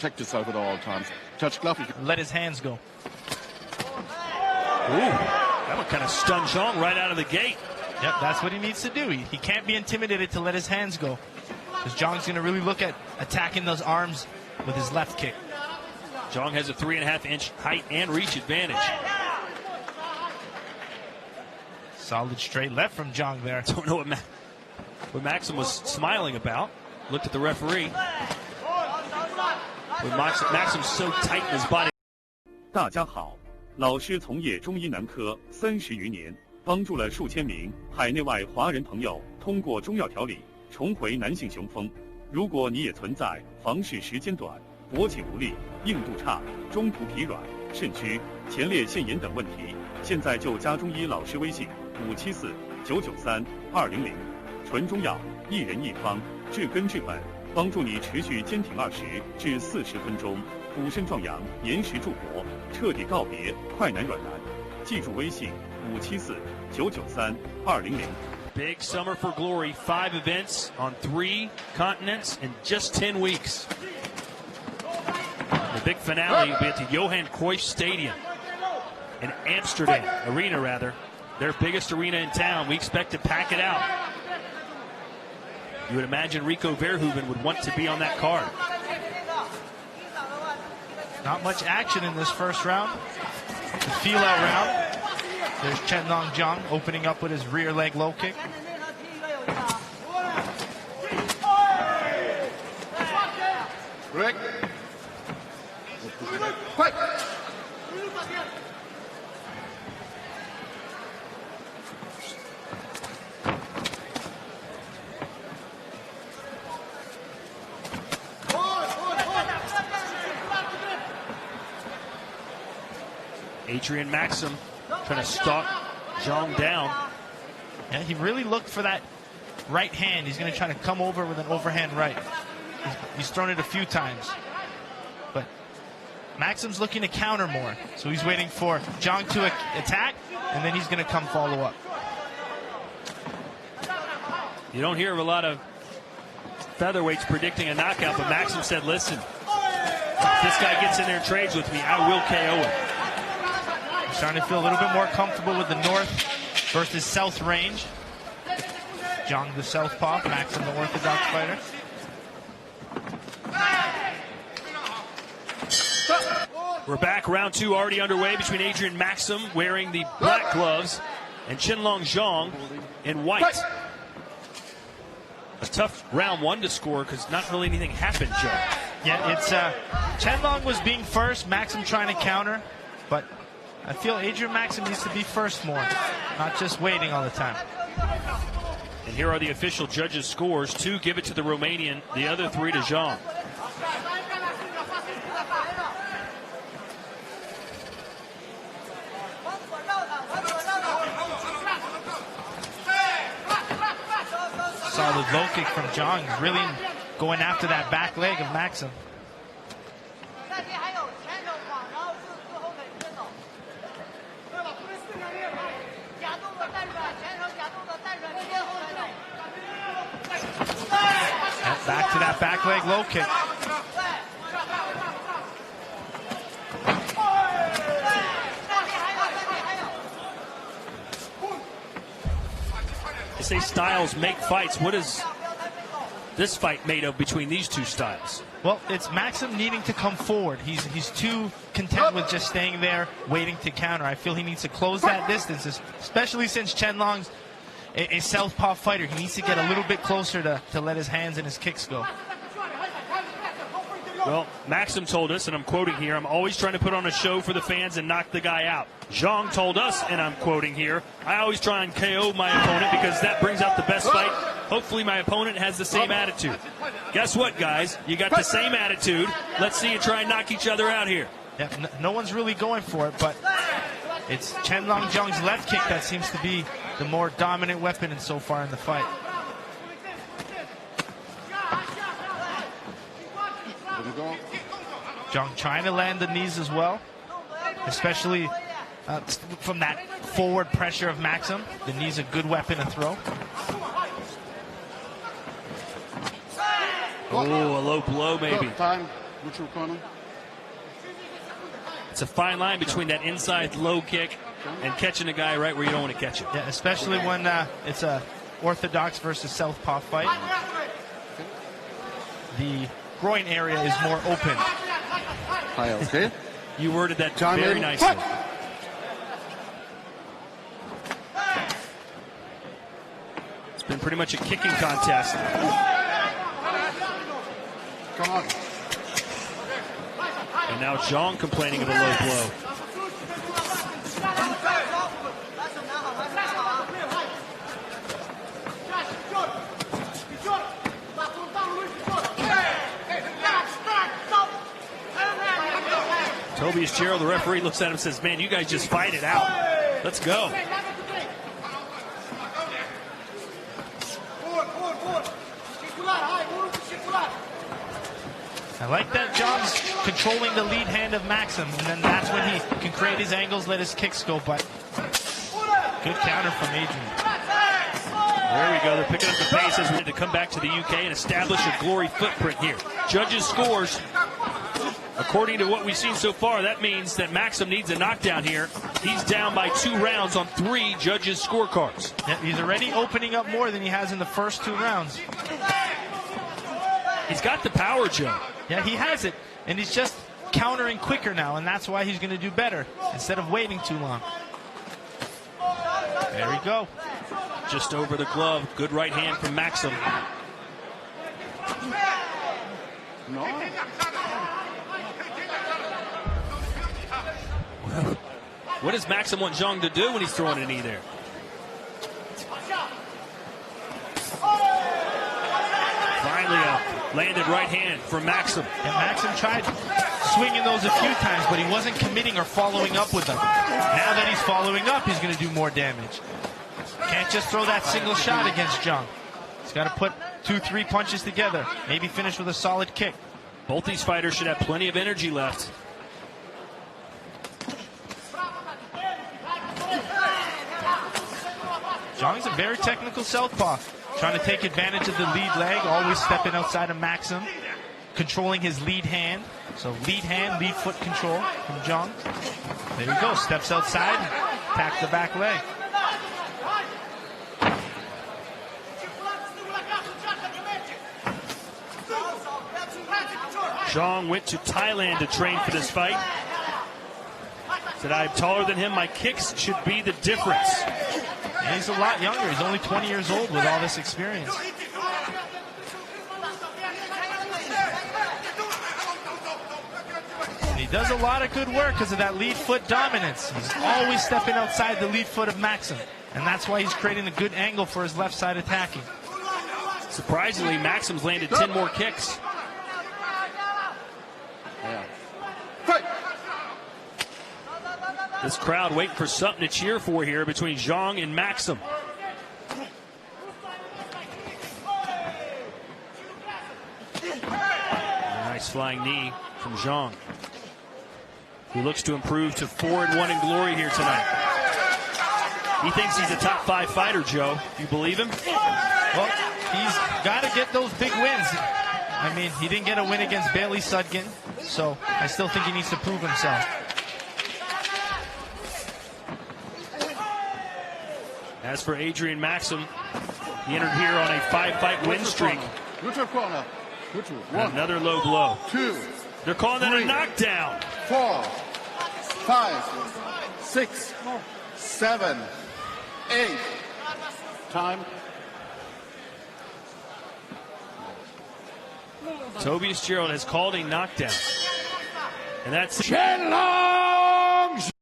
protect yourself at all times. Touch glove. Let his hands go. Ooh, that one kind of stunned Zhang right out of the gate. Yep, that's what he needs to do. He can't be intimidated to let his hands go, because Zhang's going to really look at attacking those arms with his left kick. Zhang has a 3.5-inch height and reach advantage. Solid straight left from Zhang there. Don't know what Maxim was smiling about. Looked at the referee. When Maxim's so tight in his body. 大家好，老师从业中医男科30余年，帮助了数千名海内外华人朋友通过中药调理重回男性雄风。如果你也存在房事时间短、勃起无力、硬度差、中途疲软、肾虚、前列腺炎等问题，现在就加中医老师微信574-993-200，纯中药，一人一方，治根治本，帮助你持续坚挺20至40分钟，补肾壮阳，延时助勃，彻底告别快男软男。记住微信574-993-200。Big summer for glory. 5 events on 3 continents in just 10 weeks. The big finale will be at the Johan Cruyff Stadium in Amsterdam, arena rather. Their biggest arena in town. We expect to pack it out. You would imagine Rico Verhoeven would want to be on that card. Not much action in this first round. The feel-out round. There's Chenlong Zhang opening up with his rear leg low kick. Rick. Quick. Adrian Maxim trying to stalk Zhang down. Yeah, he really looked for that right hand. He's going to try to come over with an overhand right. He's thrown it a few times. But Maxim's looking to counter more. So he's waiting for Zhang to attack, and then he's going to come follow up. You don't hear of a lot of featherweights predicting a knockout, but Maxim said, listen, if this guy gets in there and trades with me, I will KO him. He's starting to feel a little bit more comfortable with the north versus south range. Zhang the southpaw, Maxim the orthodox fighter. We're back, round 2 already underway between Adrian Maxim wearing the black gloves and Chenlong Zhang in white. A tough round 1 to score because not really anything happened, Joe. Yeah, it's Chenlong was being first, Maxim trying to counter, but I feel Adrian Maxim needs to be first more, not just waiting all the time. And here are the official judges' scores. 2 give it to the Romanian, the other 3 to Zhang. Solid low kick from Zhang, really going after that back leg of Maxim. Back to that back leg low kick. They say styles make fights. What is this fight made of between these two styles? Well, it's Maxim needing to come forward. He's too content with just staying there, waiting to counter. I feel he needs to close that distance, especially since Chenlong's a southpaw fighter. He needs to get a little bit closer to let his hands and his kicks go. Well, Maxim told us, and I'm quoting here, I'm always trying to put on a show for the fans and knock the guy out. Zhang told us, and I'm quoting here, I always try and KO my opponent because that brings out the best fight. Hopefully my opponent has the same attitude. Guess what, guys? You got the same attitude. Let's see you try and knock each other out here. Yeah, no one's really going for it, but it's Chenlong Zhang's left kick that seems to be the more dominant weapon so far in the fight. Zhang trying to land the knees as well, especially from that forward pressure of Maxim. The knee's a good weapon to throw. Oh, a low blow maybe. Neutral corner. It's a fine line between that inside low kick and catching a guy right where you don't want to catch him. Yeah, especially when it's a orthodox versus southpaw fight. The groin area is more open. High, okay. You worded that Time very in. nicely. Fight. It's been pretty much a kicking contest. Come on. And now Zhang complaining of a low blow. Tobias Gerald, the referee, looks at him and says, man, you guys just fight it out. Let's go. I like that Zhang's controlling the lead hand of Maxim, and then that's when he can create his angles, let his kicks go, but good counter from Adrian. There we go. They're picking up the pace as we need to come back to the UK and establish a glory footprint here. Judges' scores, according to what we've seen so far, that means that Maxim needs a knockdown here. He's down by 2 rounds on 3 judges' scorecards. Yeah, he's already opening up more than he has in the first 2 rounds. He's got the power, Joe. Yeah, he has it, and he's just countering quicker now, and that's why he's going to do better instead of waiting too long. There we go. Just over the glove. Good right hand from Maxim. No. What does Maxim want Zhang to do when he's throwing a knee there? Finally a landed right hand from Maxim. And Maxim tried swinging those a few times, but he wasn't committing or following up with them. Now that he's following up, he's going to do more damage. Can't just throw that single shot against Zhang. He's got to put 2-3 punches together. Maybe finish with a solid kick. Both these fighters should have plenty of energy left. Zhang's a very technical southpaw. Trying to take advantage of the lead leg, always stepping outside of Maxim. Controlling his lead hand. So lead hand, lead foot control from Zhang. There he goes, steps outside, attacks the back leg. Zhang went to Thailand to train for this fight. Said, I'm taller than him, my kicks should be the difference. And he's a lot younger. He's only 20 years old with all this experience. And he does a lot of good work because of that lead foot dominance. He's always stepping outside the lead foot of Maxim. And that's why he's creating a good angle for his left side attacking. Surprisingly, Maxim's landed 10 more kicks. Yeah. Fight. This crowd waiting for something to cheer for here between Zhang and Maxim. Nice flying knee from Zhang, who looks to improve to 4-1 in glory here tonight. He thinks he's a top 5 fighter, Joe. You believe him? Well, he's got to get those big wins. I mean, he didn't get a win against Bailey Sudkin, so I still think he needs to prove himself. As for Adrian Maxim, he entered here on a 5-fight win streak. Neutral corner. Neutral. 1. Another low blow. 2. They're calling that 3, a knockdown. 4, 5, 6, 7, 8. Time. Tobias Gerald has called a knockdown. And that's Chen Long!